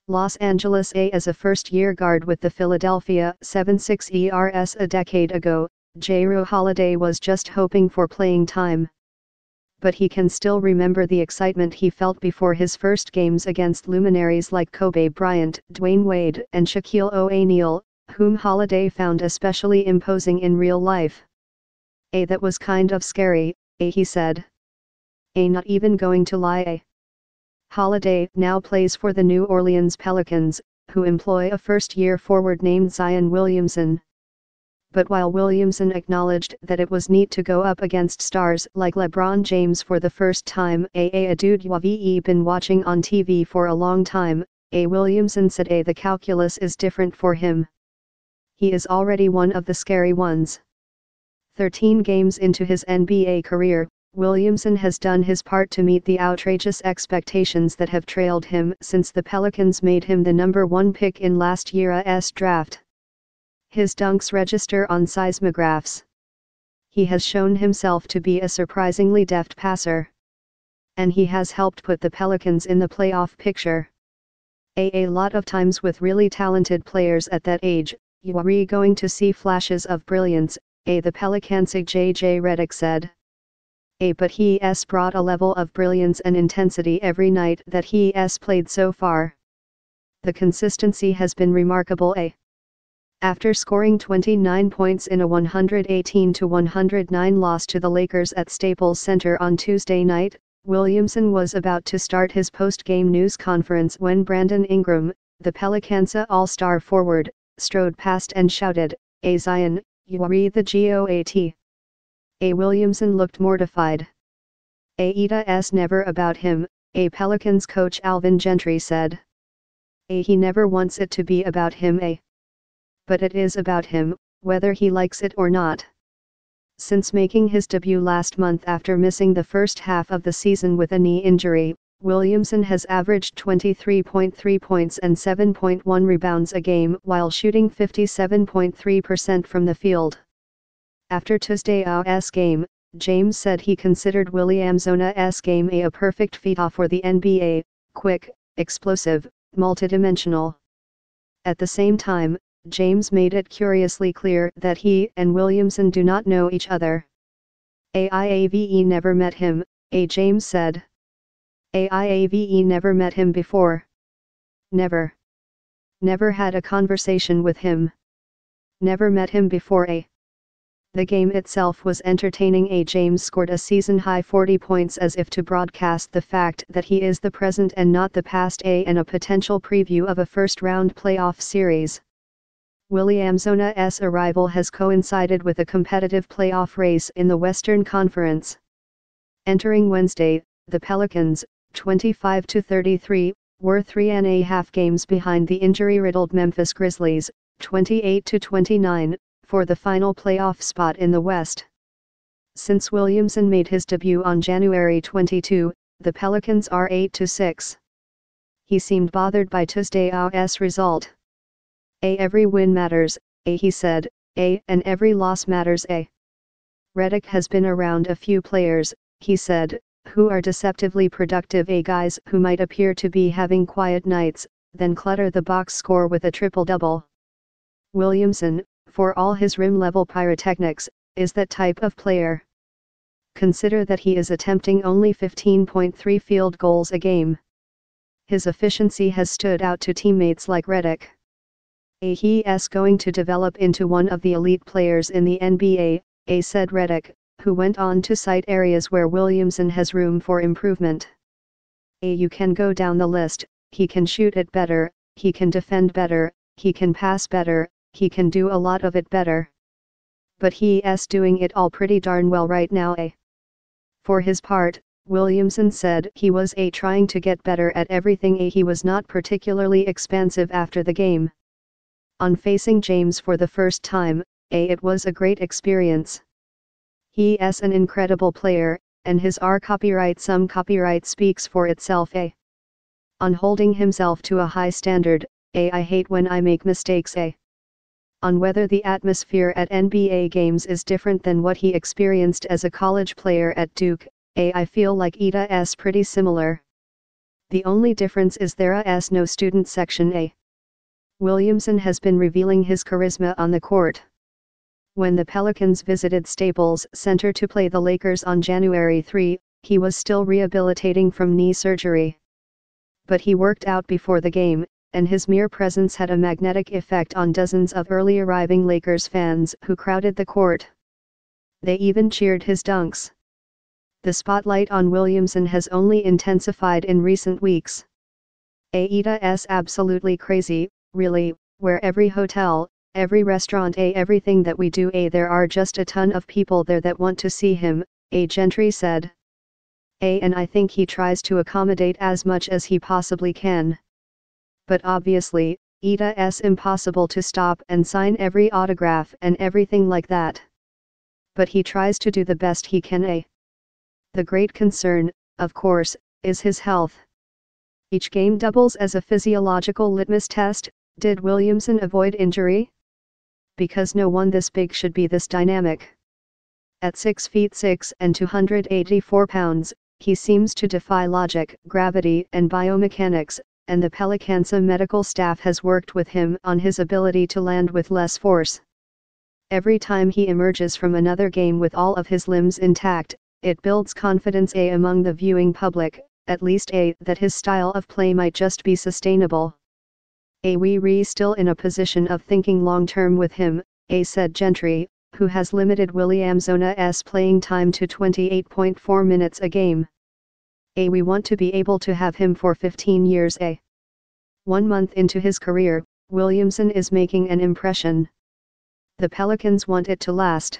Los Angeles as a first-year guard with the Philadelphia 76ers a decade ago, Jrue Holiday was just hoping for playing time. But he can still remember the excitement he felt before his first games against luminaries like Kobe Bryant, Dwayne Wade and Shaquille O'Neal, whom Holiday found especially imposing in real life. That was kind of scary, he said. Not even going to lie. Holiday now plays for the New Orleans Pelicans, who employ a first-year forward named Zion Williamson. But while Williamson acknowledged that it was neat to go up against stars like LeBron James for the first time, a dude you've been watching on TV for a long time, Williamson said the calculus is different for him. He is already one of the scary ones. 13 games into his NBA career, Williamson has done his part to meet the outrageous expectations that have trailed him since the Pelicans made him the #1 pick in last year's draft. His dunks register on seismographs. He has shown himself to be a surprisingly deft passer. And he has helped put the Pelicans in the playoff picture. A lot of times with really talented players at that age, you're going to see flashes of brilliance, the Pelicans' J.J. Redick said. But he's brought a level of brilliance and intensity every night that he's played so far. The consistency has been remarkable. After scoring 29 points in a 118-109 loss to the Lakers at Staples Center on Tuesday night, Williamson was about to start his post-game news conference when Brandon Ingram, the Pelicans' all-star forward, strode past and shouted, Zion, you're the GOAT. Williamson looked mortified. It's never about him, Pelicans coach Alvin Gentry said. He never wants it to be about him. But it is about him, whether he likes it or not. Since making his debut last month after missing the first half of the season with a knee injury, Williamson has averaged 23.3 points and 7.1 rebounds a game while shooting 57.3% from the field. After Tuesday's game, James said he considered Williamson's game a perfect fit for the NBA, quick, explosive, multidimensional. At the same time, James made it curiously clear that he and Williamson do not know each other. I've never met him, James said. I've never met him before. Never. Never had a conversation with him. Never met him before. The game itself was entertaining. James scored a season-high 40 points as if to broadcast the fact that he is the present and not the past, and a potential preview of a first-round playoff series. Williamson's arrival has coincided with a competitive playoff race in the Western Conference. Entering Wednesday, the Pelicans, 25-33, were 3.5 games behind the injury-riddled Memphis Grizzlies, 28-29, for the final playoff spot in the West. Since Williamson made his debut on January 22, the Pelicans are 8-6. He seemed bothered by Tuesday's result. Every win matters, he said, and every loss matters. Redick has been around a few players, he said, who are deceptively productive, guys who might appear to be having quiet nights, then clutter the box score with a triple-double. Williamson, for all his rim-level pyrotechnics, is that type of player. Consider that he is attempting only 15.3 field goals a game. His efficiency has stood out to teammates like Redick. He's going to develop into one of the elite players in the NBA, said Redick, who went on to cite areas where Williamson has room for improvement. You can go down the list: he can shoot it better, he can defend better, he can pass better, he can do a lot of it better. But he's doing it all pretty darn well right now. For his part, Williamson said he was trying to get better at everything. He was not particularly expansive after the game. On facing James for the first time, it was a great experience. He's an incredible player, and his copyright speaks for itself. On holding himself to a high standard, I hate when I make mistakes. On whether the atmosphere at NBA games is different than what he experienced as a college player at Duke, I feel like it's pretty similar. The only difference is there is no student section A. Williamson has been revealing his charisma on the court. When the Pelicans visited Staples Center to play the Lakers on January 3, he was still rehabilitating from knee surgery. But he worked out before the game, and his mere presence had a magnetic effect on dozens of early arriving Lakers fans who crowded the court. They even cheered his dunks. The spotlight on Williamson has only intensified in recent weeks. It's absolutely crazy, really, where every hotel, every restaurant, everything that we do, there are just a ton of people there that want to see him, Gentry said. And I think he tries to accommodate as much as he possibly can. But obviously, it's impossible to stop and sign every autograph and everything like that. But he tries to do the best he can. The great concern, of course, is his health. Each game doubles as a physiological litmus test. Did Williamson avoid injury? Because no one this big should be this dynamic. At 6'6" and 284 pounds, he seems to defy logic, gravity, and biomechanics, and the Pelicansa medical staff has worked with him on his ability to land with less force. Every time he emerges from another game with all of his limbs intact, it builds confidence among the viewing public, at least that his style of play might just be sustainable. We're still in a position of thinking long-term with him, said Gentry, who has limited Williamson's playing time to 28.4 minutes a game. We want to be able to have him for 15 years. 1 month into his career, Williamson is making an impression. The Pelicans want it to last.